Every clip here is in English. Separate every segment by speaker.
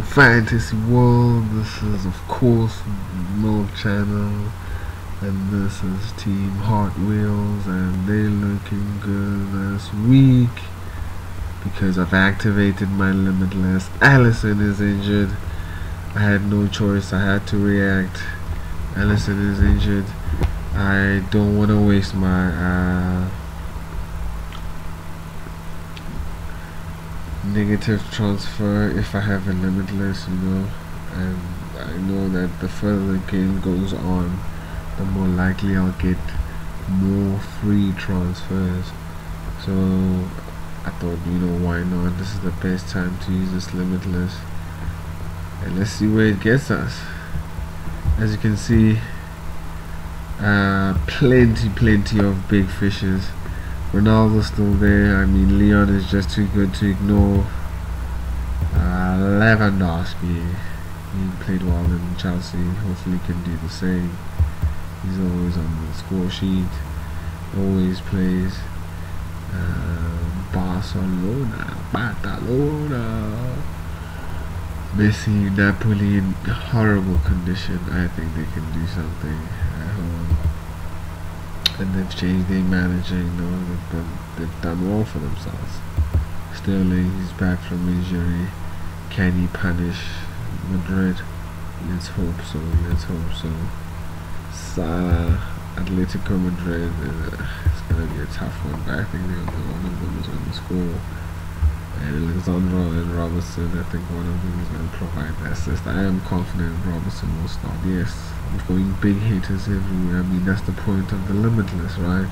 Speaker 1: fantasy world. This is of course Milk Channel, and this is Team Hot Wheels, and they're looking good this week because I've activated my Limitless. Allison is injured. I had no choice, I had to react. Allison is injured. I don't want to waste my negative transfer if I have a Limitless, and I know that the further the game goes on, the more likely I'll get more free transfers. So I thought, why not? This is the best time to use this Limitless, and let's see where it gets us. As you can see, plenty of big fishes. Ronaldo's still there. I mean, Leon is just too good to ignore. Lewandowski, he played well in Chelsea. Hopefully he can do the same. He's always on the score sheet, always plays. Barcelona, Messi, Napoli in horrible condition. I think they can do something at home. And they've changed their manager, they've done well for themselves. Sterling, he's back from injury. Can he punish Madrid? Let's hope so. Salah, Atletico Madrid, it's gonna be a tough one, but I think one of them is going to score. And Alexandro and Robertson, I think one of them is going to provide the assist. I am confident Robertson will start. Yes, I'm going big hitters everywhere. I mean, that's the point of the Limitless, right?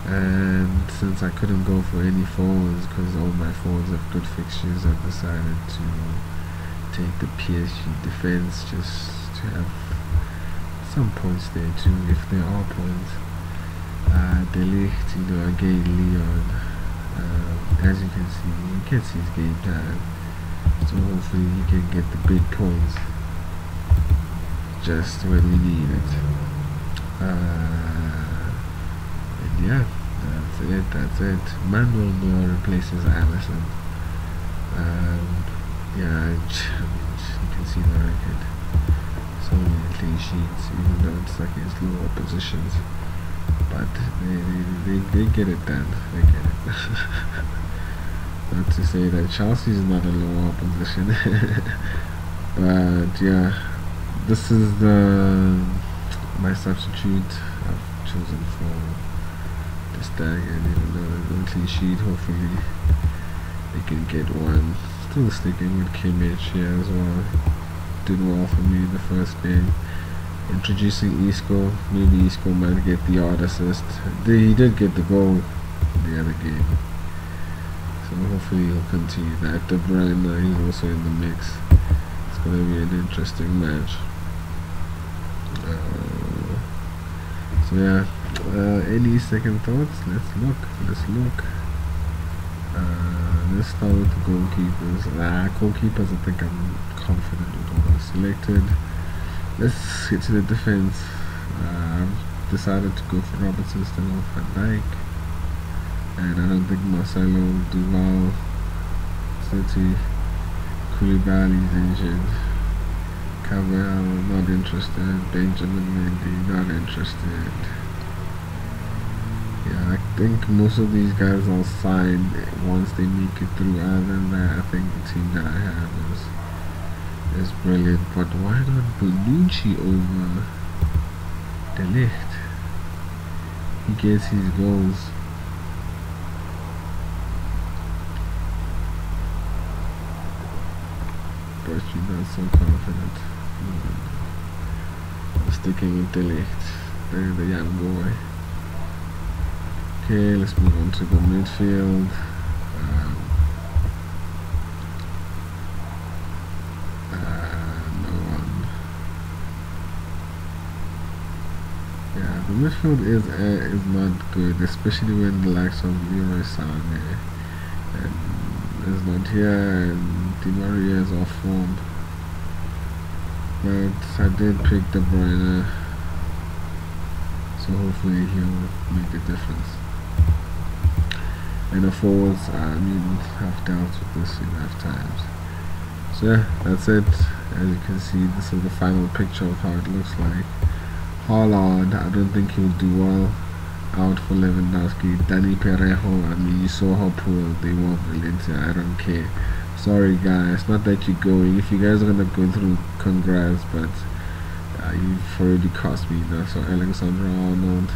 Speaker 1: And since I couldn't go for any forwards because all my forwards have good fixtures, I've decided to take the PSG defense just to have some points there too, if there are points. Ligt, again Leon. As you can see his game time, so hopefully he can get the big points just when we need it. And yeah, that's it. Manuel Neuer replaces Allison. Yeah, you can see the record. So many clean sheets, even though it's like his low oppositions. But they get it done. They get it. Not to say that Chelsea is not a low opposition, but yeah, this is my substitute I've chosen for this tag, and even though there's no clean sheet, hopefully they can get one. Still sticking with Kimmich here as well. Did well for me in the first game. Introducing Isco, maybe Isco might get the odd assist. He did get the goal in the other game, so hopefully he'll continue that. De Bruyne, he's also in the mix. It's gonna be an interesting match. So yeah, any second thoughts? Let's look. Let's start with the goalkeepers. Goalkeepers, I think I'm confident with what I selected. Let's get to the defense. I've decided to go for Robertson instead of Van Dijk, and I don't think Marcelo will do well. City, Koulibaly's injured. Cabral, not interested. Benjamin Mendy, not interested. Yeah, I think most of these guys I'll sign once they make it through. Other than that, I think the team that I have is brilliant. But why not Bonucci over the Ligt? He gets his goals. But you're not so confident. I'm sticking with the Ligt, the young boy. Okay, let's move on to the midfield. The midfield is not good, especially when the likes of Leroy Sané is not here, and Di Maria is off form. But I did pick De Bruyne, so hopefully he'll make a difference. And the forwards, I've dealt with this enough times. So yeah, that's it. As you can see, this is the final picture of how it looks like. Haaland, I don't think he'll do well. Out for Lewandowski. Danny Perejo, I mean, you saw how poor they were Valencia. I don't care. Sorry guys, not that you're going. If you guys are gonna go through, congrats, but you've already cost me now. So Alexander Arnold,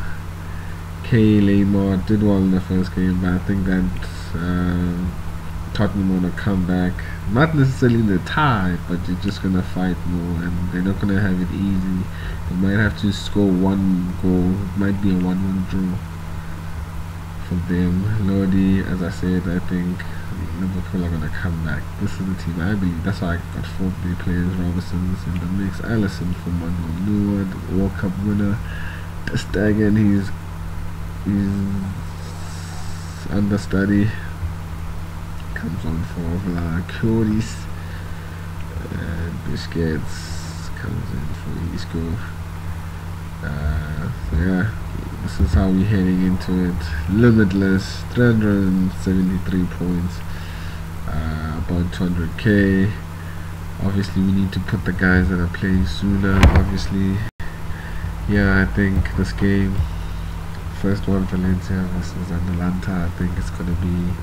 Speaker 1: Lamar did well in the first game, but I think that Tottenham want to come back. Not necessarily in the tie, but they're just gonna fight more, and they're not gonna have it easy. They might have to score one goal. It might be a 1-1 draw for them. Lodi, as I said, I think Liverpool are gonna come back. This is the team I believe. That's why I got 4 big players. Robertson's in the mix. Alisson for Manuel Neuer, the World Cup winner. Ter Stegen, he's understudy. Comes on for Vlahovic. And Busquets comes in for Isco. So yeah, this is how we're heading into it. Limitless, 373 points, about 200k. Obviously we need to put the guys that are playing sooner. Obviously, yeah, I think this game, first one, Valencia versus Atalanta, I think it's gonna be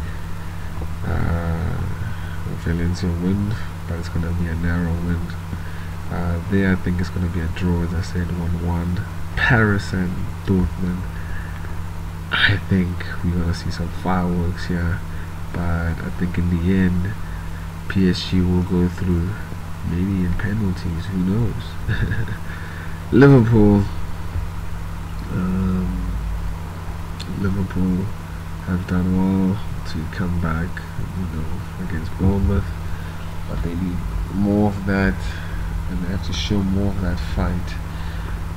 Speaker 1: Valencia win, but it's gonna be a narrow win. There I think it's gonna be a draw, as I said, 1-1. Paris and Dortmund, I think we're gonna see some fireworks here, but I think in the end PSG will go through, maybe in penalties, who knows. Liverpool have done well to come back, against Bournemouth, but they need more of that, and they have to show more of that fight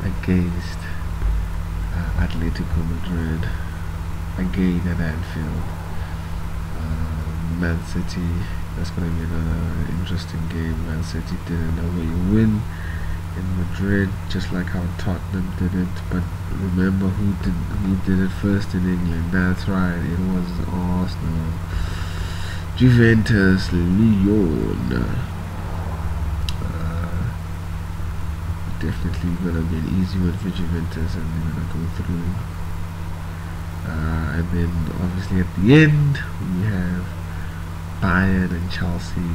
Speaker 1: against Atletico Madrid, again at Anfield. Man City, that's going to be another interesting game. Man City did an away win in Madrid, just like how Tottenham did it, but remember who did it first in England? That's right, it was Arsenal. Juventus, Lyon. Definitely gonna be an easy one for Juventus, and they're gonna go through. And then obviously at the end we have Bayern and Chelsea.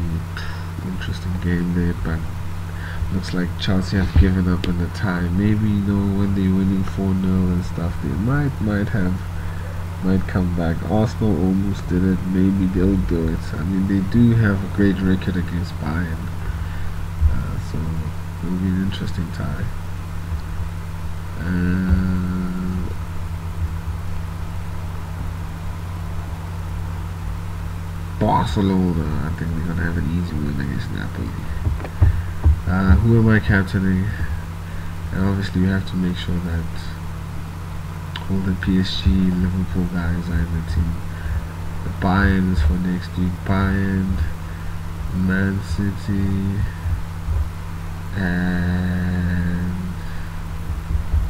Speaker 1: Interesting game there, but looks like Chelsea have given up on the tie. Maybe when they're winning 4-0 and stuff, they might come back. Arsenal almost did it. Maybe they'll do it. I mean, they do have a great record against Bayern, so it'll be an interesting tie. Barcelona, I think we're gonna have an easy win against Napoli. Who am I captaining? And obviously we have to make sure that all the PSG, Liverpool guys are in the team. The Bayern is for next week. Bayern, Man City, and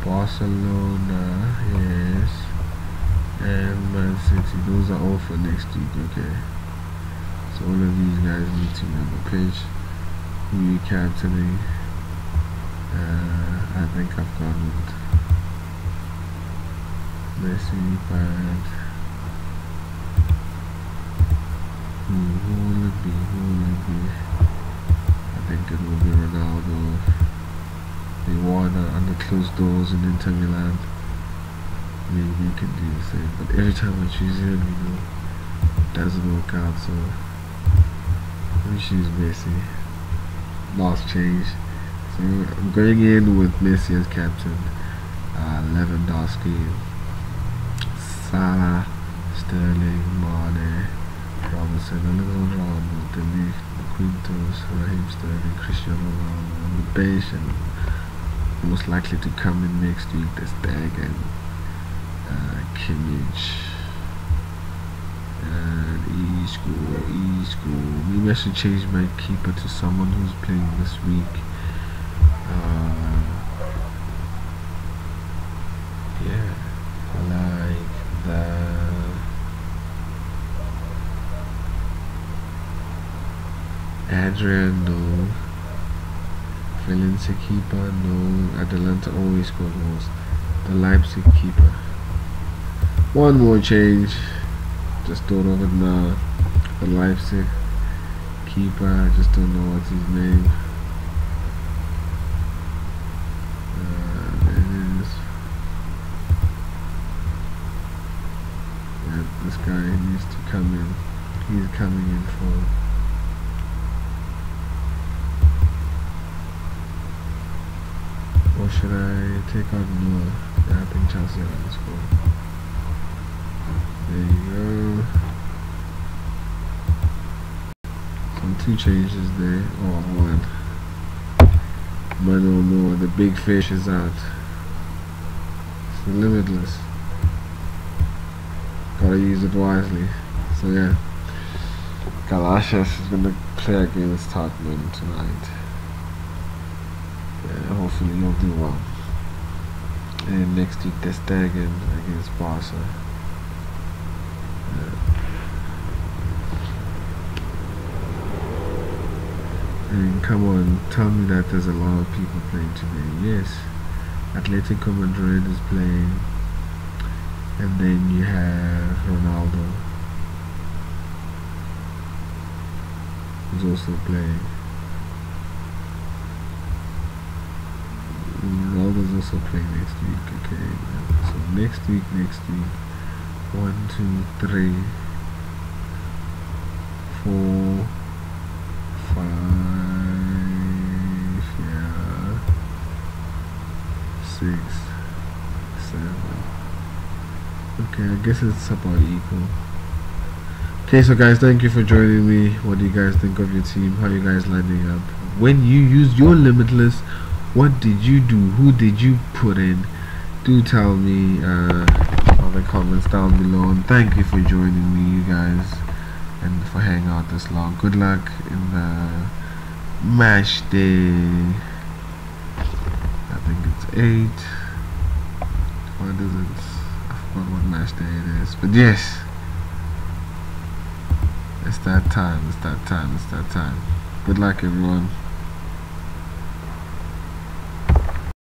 Speaker 1: Barcelona, yes, and Man City. Those are all for next week, okay? So all of these guys need to be on the pitch. Who you captaining? I think I've gone with Messi, but who will it be? I think it will be Ronaldo. They won under closed doors in Inter Milan. Maybe you can do the same, but every time I choose him, it doesn't work out, so let me choose Messi. Last change. So I'm going in with Messi as captain. Lewandowski, Salah, Sterling, Mane, Robinson, Alonso, Ligt, Quintos, Raheem Sterling, Cristiano Ronaldo on the bench, and most likely to come in next week, Ter Stegen, Kimmich, and Isco. Maybe I should change my keeper to someone who's playing this week. Yeah, like that. Adrian, no. Valencia keeper, no. Atalanta always score goals. The Leipzig keeper. One more change. Just thought of it now. The Leipzig keeper, I just don't know what's his name. There it is. Yeah, this guy needs to come in. He's coming in for. Or should I take out Noah? Yeah, I think Chelsea are going to score. There you go. Some 2 changes there. Oh, one. Manuel Noah, the big fish is out. It's the Limitless. Gotta use it wisely. So yeah, Galashas is gonna play against Tottenham tonight. Yeah, hopefully he'll do well. And next week, Ter Stegen against Barca. And come on, tell me that there's a lot of people playing today. Yes, Atletico Madrid is playing, and then you have Ronaldo, who's also playing. Ronaldo's also playing next week. Okay, so next week. 1, 2, 3, 4, 5. 6, 7. Okay, I guess it's about equal. Okay, so guys, thank you for joining me. What do you guys think of your team? How are you guys lining up? When you used your Limitless, what did you do? Who did you put in? Do tell me in the comments down below. And thank you for joining me, you guys, and for hanging out this long. Good luck in the match day. I think it's 8. What is it? I forgot what match day it is. But yes, it's that time. Good luck, everyone.